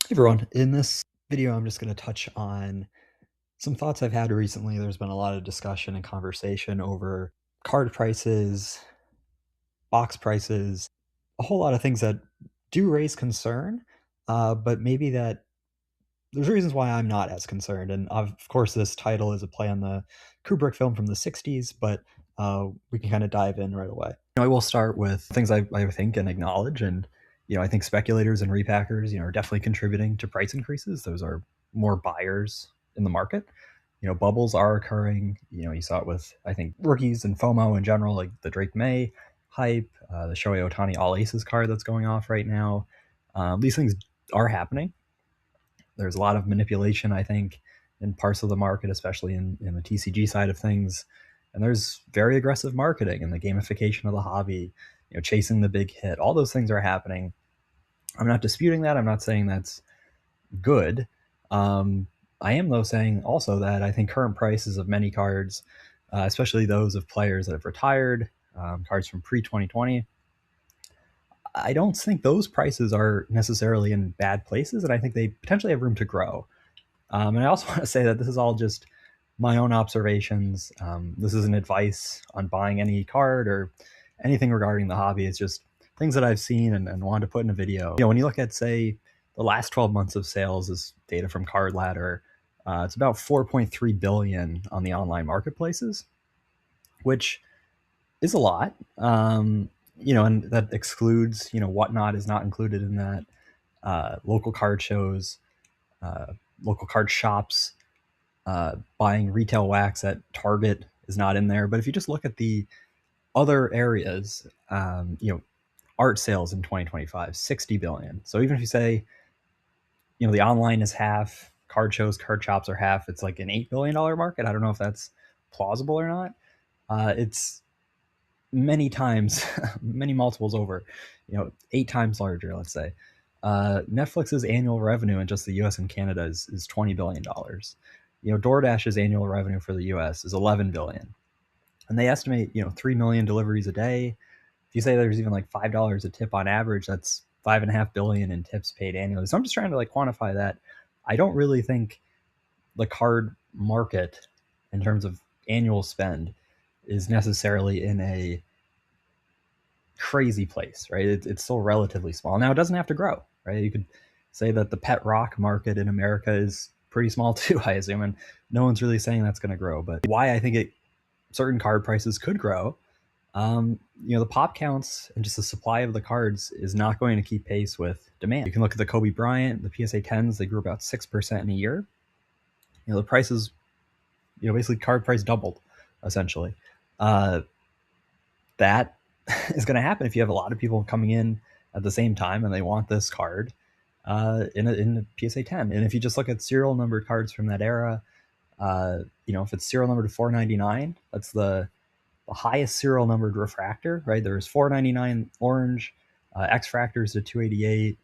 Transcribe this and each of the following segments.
Hey everyone, in this video I'm just going to touch on some thoughts I've had recently. There's been a lot of discussion and conversation over card prices, box prices, a whole lot of things that do raise concern, but maybe that there's reasons why I'm not as concerned. And of course, this title is a play on the Kubrick film from the 60s, but we can kind of dive in right away. I will start with things I think and acknowledge. And, I think speculators and repackers, are definitely contributing to price increases. Those are more buyers in the market. Bubbles are occurring. You saw it with, I think, rookies and FOMO in general, like the Drake May hype, the Shohei Ohtani All Aces card that's going off right now. These things are happening. There's a lot of manipulation, I think, in parts of the market, especially in the TCG side of things. And there's very aggressive marketing and the gamification of the hobby, chasing the big hit. All those things are happening. I'm not disputing that. I'm not saying that's good. I am, though, saying also that I think current prices of many cards, especially those of players that have retired, cards from pre-2020, I don't think those prices are necessarily in bad places, and I think they potentially have room to grow. And I also want to say that this is all just my own observations. This isn't advice on buying any card or anything regarding the hobby. It's just things that I've seen and wanted to put in a video. When you look at, say, the last 12 months of sales, is data from Card Ladder. It's about 4.3 billion on the online marketplaces, which is a lot. And that excludes, Whatnot is not included in that. Local card shows, local card shops, buying retail wax at Target is not in there. But if you just look at the other areas, art sales in 2025, 60 billion. So even if you say, the online is half, card shows, card shops are half, it's like an $8 billion market. I don't know if that's plausible or not. It's many times, many multiples over, 8 times larger, let's say. Netflix's annual revenue in just the US and Canada is $20 billion. DoorDash's annual revenue for the US is 11 billion. And they estimate, 3 million deliveries a day. If you say there's even like $5 a tip on average, that's 5.5 billion in tips paid annually. So I'm just trying to quantify that. I don't really think the card market in terms of annual spend is necessarily in a crazy place, right? It's still relatively small. Now, it doesn't have to grow, right? You could say that the pet rock market in America is pretty small too, I assume, and no one's really saying that's going to grow. But why I think certain card prices could grow, the pop counts and just the supply of the cards is not going to keep pace with demand. You can look at the Kobe Bryant, the PSA 10s, they grew about 6% in a year. The prices, basically card price doubled, essentially. That is going to happen if you have a lot of people coming in at the same time and they want this card in a PSA 10. And if you just look at serial numbered cards from that era, if it's serial numbered to 499, that's the highest serial numbered refractor, right? There's 499 orange, X fractors to 288,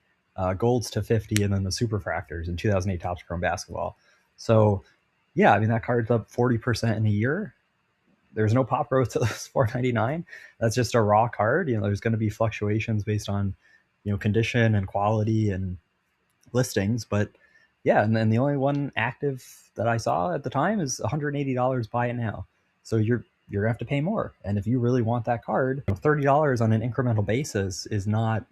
golds to 50, and then the super fractors in 2008 Topps Chrome Basketball. So, yeah, I mean, that card's up 40% in a year. There's no pop growth to this 499. That's just a raw card. There's going to be fluctuations based on, condition and quality and listings. But yeah, and then the only one active that I saw at the time is $180. Buy it now. So you're gonna have to pay more. And if you really want that card, $30 on an incremental basis is not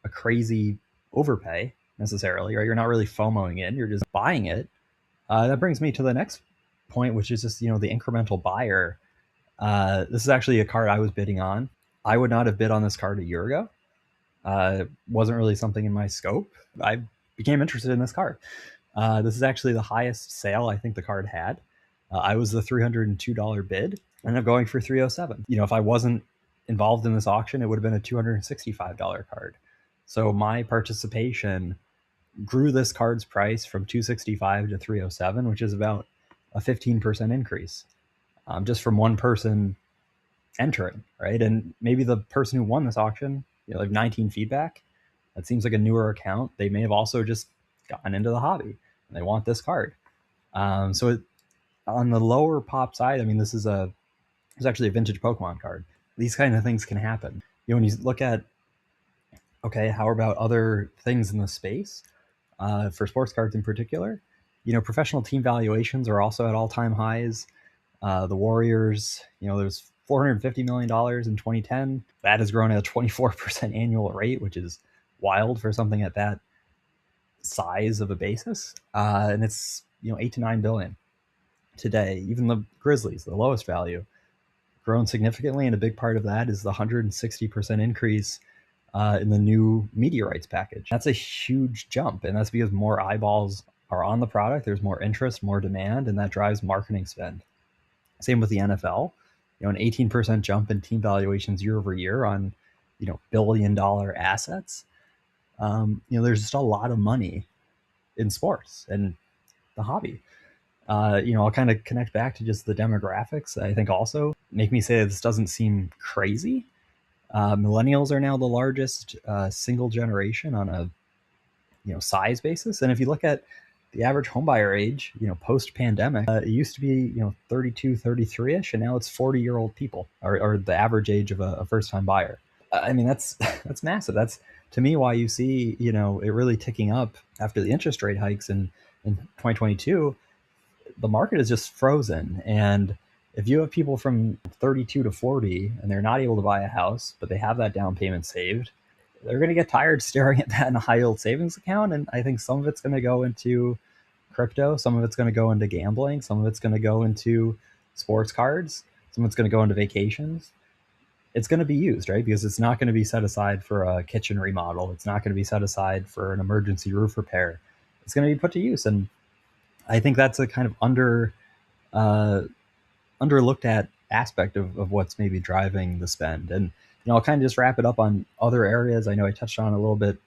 a crazy overpay necessarily, right? You're not really FOMOing in, you're just buying it. That brings me to the next point, which is just, the incremental buyer. This is actually a card I was bidding on. I would not have bid on this card a year ago. It wasn't really something in my scope. I became interested in this card. This is actually the highest sale I think the card had. I was the $302 bid, and I'm going for 307. If I wasn't involved in this auction, it would have been a $265 card. So my participation grew this card's price from 265 to 307, which is about a 15% increase, just from one person entering, right? And maybe the person who won this auction, like 19 feedback, that seems like a newer account. They may have also just gotten into the hobby and they want this card. On the lower pop side, I mean, this is actually a vintage Pokemon card. These kind of things can happen. When you look at, okay, how about other things in the space? for sports cards in particular. Professional team valuations are also at all-time highs. The Warriors, there's $450 million in 2010. That has grown at a 24% annual rate, which is wild for something at that size of a basis. And it's, 8 to 9 billion today. Even the Grizzlies, the lowest value, grown significantly. And a big part of that is the 160% increase in the new media rights package. That's a huge jump. And that's because more eyeballs are on the product. There's more interest, more demand, and that drives marketing spend. Same with the NFL, an 18% jump in team valuations year over year on, billion-dollar assets. There's just a lot of money in sports and the hobby. I'll kind of connect back to just the demographics. I think also make me say this doesn't seem crazy. Millennials are now the largest single generation on a size basis, and if you look at the average homebuyer age, post pandemic, it used to be 32, 33ish, and now it's 40-year-old people are the average age of a first time buyer. I mean, that's that's massive. That's to me why you see it really ticking up after the interest rate hikes in 2022. The market is just frozen, and if you have people from 32 to 40 and they're not able to buy a house, but they have that down payment saved, they're going to get tired staring at that in a high yield savings account. And I think some of it's going to go into crypto, some of it's going to go into gambling, some of it's going to go into sports cards, some of it's going to go into vacations. It's going to be used, right? Because it's not going to be set aside for a kitchen remodel. It's not going to be set aside for an emergency roof repair. It's going to be put to use. And I think that's a kind of underlooked at aspect of what's maybe driving the spend. And I'll kind of just wrap it up on other areas. I know I touched on a little bit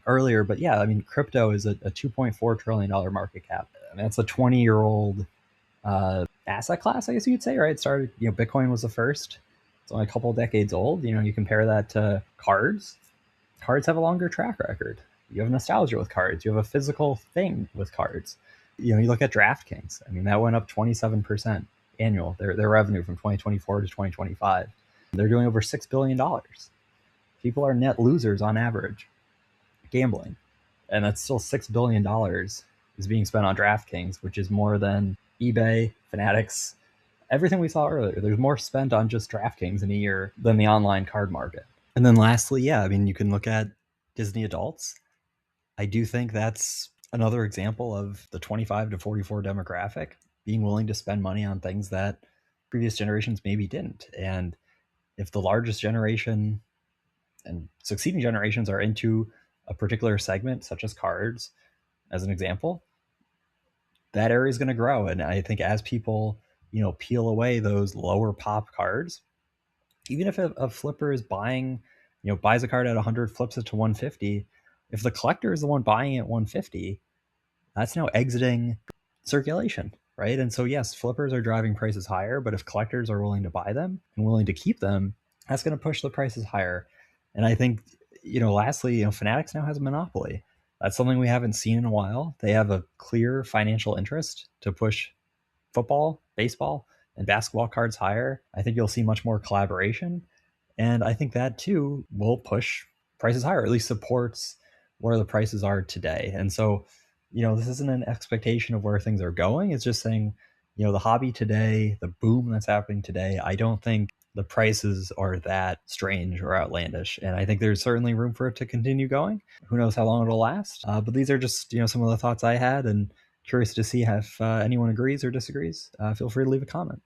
earlier, but yeah, I mean, crypto is a $2.4 trillion market cap. I mean, that's a 20-year-old asset class, I guess you could say, right? It started, Bitcoin was the first. It's only a couple of decades old. You compare that to cards. Cards have a longer track record. You have nostalgia with cards. You have a physical thing with cards. You look at DraftKings. I mean, that went up 27% annual, their revenue from 2024 to 2025. They're doing over $6 billion. People are net losers on average gambling. And that's still $6 billion is being spent on DraftKings, which is more than eBay, Fanatics, everything we saw earlier. There's more spent on just DraftKings in a year than the online card market. And then lastly, yeah, I mean, you can look at Disney adults. I do think that's another example of the 25 to 44 demographic being willing to spend money on things that previous generations maybe didn't. And if the largest generation and succeeding generations are into a particular segment, such as cards, as an example, that area is going to grow. And I think as people, peel away those lower pop cards, even if a flipper is buying, buys a card at 100, flips it to 150, if the collector is the one buying it at 150, that's now exiting circulation, right? And so yes, flippers are driving prices higher, but if collectors are willing to buy them and willing to keep them, that's going to push the prices higher. And I think, lastly, Fanatics now has a monopoly. That's something we haven't seen in a while. They have a clear financial interest to push football, baseball, and basketball cards higher. I think you'll see much more collaboration. And I think that too will push prices higher, or at least supports where the prices are today. And so, this isn't an expectation of where things are going. It's just saying, the hobby today, the boom that's happening today, I don't think the prices are that strange or outlandish. And I think there's certainly room for it to continue going. Who knows how long it'll last? But these are just, some of the thoughts I had, and curious to see if anyone agrees or disagrees. Feel free to leave a comment.